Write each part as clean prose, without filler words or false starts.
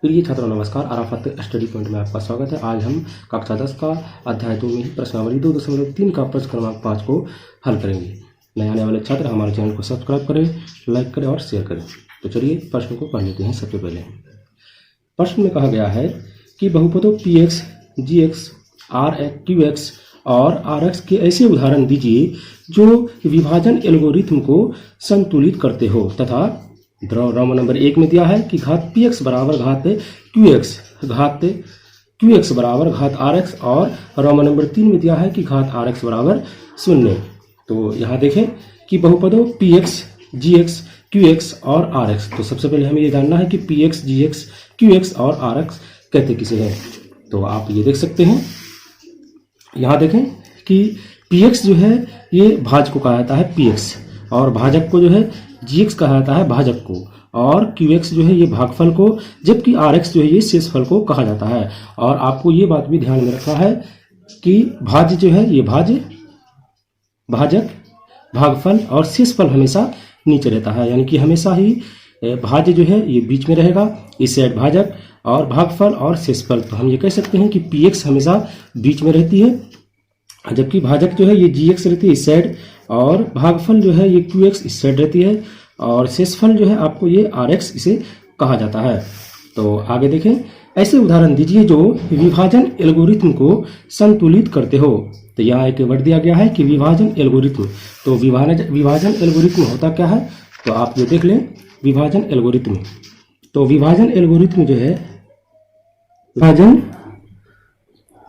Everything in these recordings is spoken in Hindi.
प्रिय छात्रों नमस्कार। आराफत स्टडी पॉइंट में आपका स्वागत है। आज हम कक्षा 10 का अध्याय 2 में ही प्रश्नावली 2.3 का प्रश्न क्रमांक 5 को हल करेंगे। नए आने वाले छात्र हमारे चैनल को सब्सक्राइब करें, लाइक करें और शेयर करें। तो चलिए प्रश्न को पढ़ लेते हैं। सबसे पहले प्रश्न में कहा गया है कि बहुपदों px, gx, qx और rx के ऐसे उदाहरण दीजिए जो विभाजन एल्गोरिथ्म को संतुलित करते हो तथा रोमन नंबर 1 में दिया है कि घात px बराबर घात qx बराबर घात rx और रोमन नंबर 3 में दिया है कि घात rx बराबर 0। तो यहाँ देखें कि बहुपदों px, gx, qx और rx। तो सबसे पहले हमें ये जानना है कि px, gx, qx और rx कहते किसे हैं। तो आप ये देख सकते हैं, यहाँ देखें कि px जो है ये भाज्य को कहा जाता है px और भाजक को जो है gx कहा जाता है भाजक को और qx जो है ये भागफल को, जबकि rx जो है ये शेषफल को कहा जाता है। और आपको ये बात भी ध्यान में रखना है कि भाज्य जो है ये भाज्य, भाजक, भागफल और शेषफल हमेशा नीचे रहता है, यानी कि हमेशा ही भाज्य जो है ये बीच में रहेगा, इस साइड भाजक और भागफल और शेषफल। तो हम ये कह सकते हैं कि px हमेशा बीच में रहती है, जबकि भाजक जो है ये gx रहती है इस साइड और भागफल जो है ये qx इस साइड रहती है और शेषफल जो है आपको ये rx इसे कहा जाता है। तो आगे देखें, ऐसे उदाहरण दीजिए जो विभाजन एल्गोरिथ्म को संतुलित करते हो। तो यहाँ एक वर्ड दिया गया है कि विभाजन एल्गोरिथ्म। तो विभाजन एल्गोरिथ्म होता क्या है, तो आप ये देख लें विभाजन एल्गोरिथ्म। तो विभाजन एल्गोरिथ्म जो है विभाजन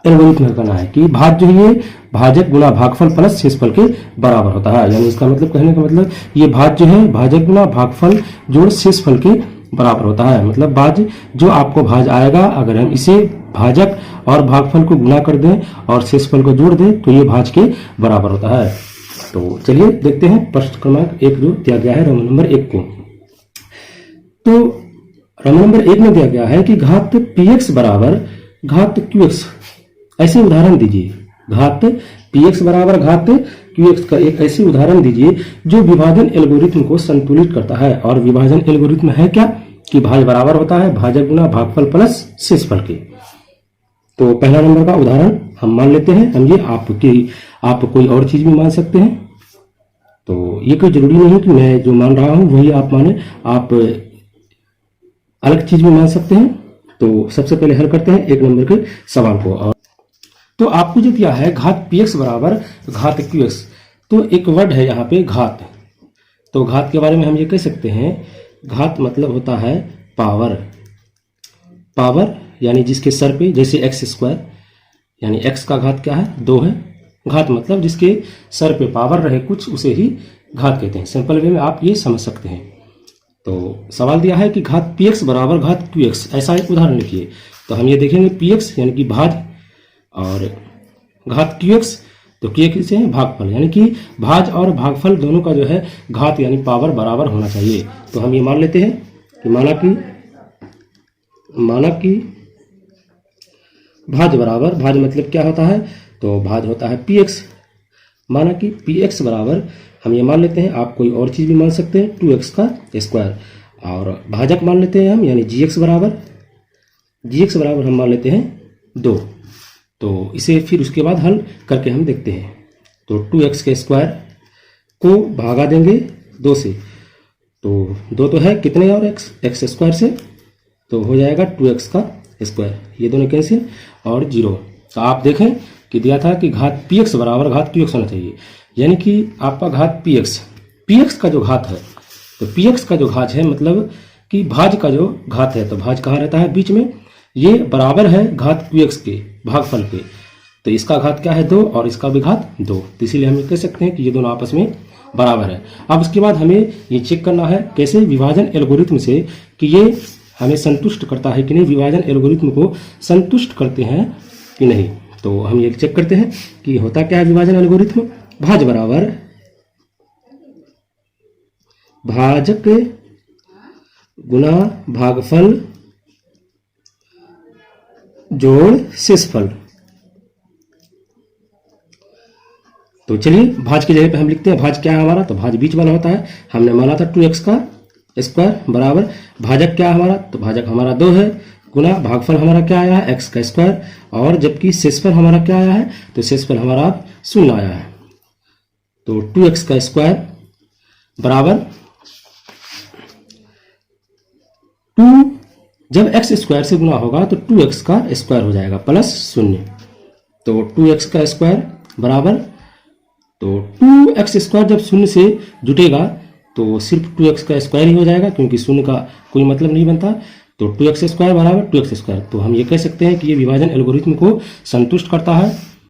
एल्गोरिथ्म कहना है कि भाज्य जो है भाजक गुना भागफल प्लस शेषफल के बराबर होता है। यानी इसका मतलब, कहने का मतलब ये भाज्य जो है भाजक गुना भागफल जोड़ शेषफल के बराबर होता है। मतलब भाज्य जो आपको भाज्य आएगा, अगर हम इसे भाजक और भागफल को गुना कर दें और शेषफल को जोड़ दें तो ये भाज्य के बराबर होता है। तो चलिए देखते हैं प्रश्न क्रमांक 1 जो दिया गया है रोमन नंबर 1 को। तो रोमन नंबर 1 में दिया गया है कि घात px बराबर घात qx, ऐसे उदाहरण दीजिए। घात px बराबर घात qx का एक ऐसे उदाहरण दीजिए जो विभाजन एल्गोरिथ्म को संतुलित करता है। और विभाजन एल्गोरिथ्म है क्या कि भाज्य बराबर होता है भाजक गुना भागफल प्लस शेषफल के। तो पहला नंबर का उदाहरण हम मान लेते हैं। हम ये आप कोई और चीज भी मान सकते हैं। तो ये कोई जरूरी नहीं कि मैं जो मान रहा हूं वही आप माने, आप अलग चीज भी मान सकते हैं। तो सबसे पहले हल करते हैं 1 नंबर के सवाल को। और तो आपको जो दिया है घात px बराबर घात qx, तो एक वर्ड है यहाँ पे घात। तो घात के बारे में हम ये कह सकते हैं, घात मतलब होता है पावर। पावर यानी जिसके सर पे, जैसे एक्स स्क्वायर, यानी x का घात क्या है 2 है। घात मतलब जिसके सर पे पावर रहे कुछ, उसे ही घात कहते हैं। सिंपल वे में आप ये समझ सकते हैं। तो सवाल दिया है कि घात px बराबर घात qx, ऐसा एक उदाहरण लिखिए। तो हम ये देखेंगे px यानी कि भाज्य और घात qx, तो qx है भागफल, यानी कि भाज्य और भागफल दोनों का जो है घात यानी पावर बराबर होना चाहिए। तो हम ये मान लेते हैं कि माना कि भाज्य बराबर, भाज्य मतलब क्या होता है, तो भाज्य होता है px। माना कि px बराबर हम ये मान लेते हैं, आप कोई और चीज भी मान सकते हैं 2x का स्क्वायर, और भाजक मान लेते हैं हम, यानी gx बराबर हम मान लेते हैं 2। तो इसे फिर उसके बाद हल करके हम देखते हैं। तो 2x के स्क्वायर को भागा देंगे 2 से, तो 2 तो है कितने और x स्क्वायर से, तो हो जाएगा 2x का स्क्वायर, ये दोनों कैंसिल और 0। तो आप देखें कि दिया था कि घात px बराबर घात qx होना चाहिए, यानी कि आपका घात px का जो घात है, तो px का जो घात है मतलब कि भाज्य का जो घात है, तो भाज्य कहाँ रहता है बीच में, ये बराबर है घात qx के भागफल के। तो इसका घात क्या है 2 और इसका भी घात 2, तो इसीलिए हम कह सकते हैं कि ये दोनों आपस में बराबर है। अब उसके बाद हमें ये चेक करना है कैसे, विभाजन एल्गोरिथ्म से, कि ये हमें संतुष्ट करता है कि नहीं, विभाजन एल्गोरिथ्म को संतुष्ट करते हैं कि नहीं। तो हम ये चेक करते हैं कि होता क्या है विभाजन एल्गोरिथ्म। भाज्य बराबर भाजक गुना भागफल जोड़ शेषफल। तो चलिए भाज्य की जगह पे हम लिखते हैं, भाज्य क्या है हमारा, तो भाज्य बीच वाला होता है। हमने माना था 2x का स्क्वायर बराबर भाजक क्या है हमारा, तो भाजक हमारा 2 है, गुना भागफल हमारा क्या आया है, एक्स का स्क्वायर, और जबकि शेषफल हमारा क्या आया है, तो शेषफल हमारा 0 आया है। तो 2x का स्क्वायर बराबर 2, जब x स्क्वायर से गुना होगा तो 2x का स्क्वायर हो जाएगा प्लस 0। तो 2x का स्क्वायर बराबर, तो 2x स्क्वायर जब 0 से जुटेगा तो सिर्फ 2x का स्क्वायर ही हो जाएगा, क्योंकि 0 का कोई मतलब नहीं बनता। तो 2x स्क्वायर बराबर 2x स्क्वायर। तो हम ये कह सकते हैं कि ये विभाजन एल्गोरिथ्म को संतुष्ट करता है।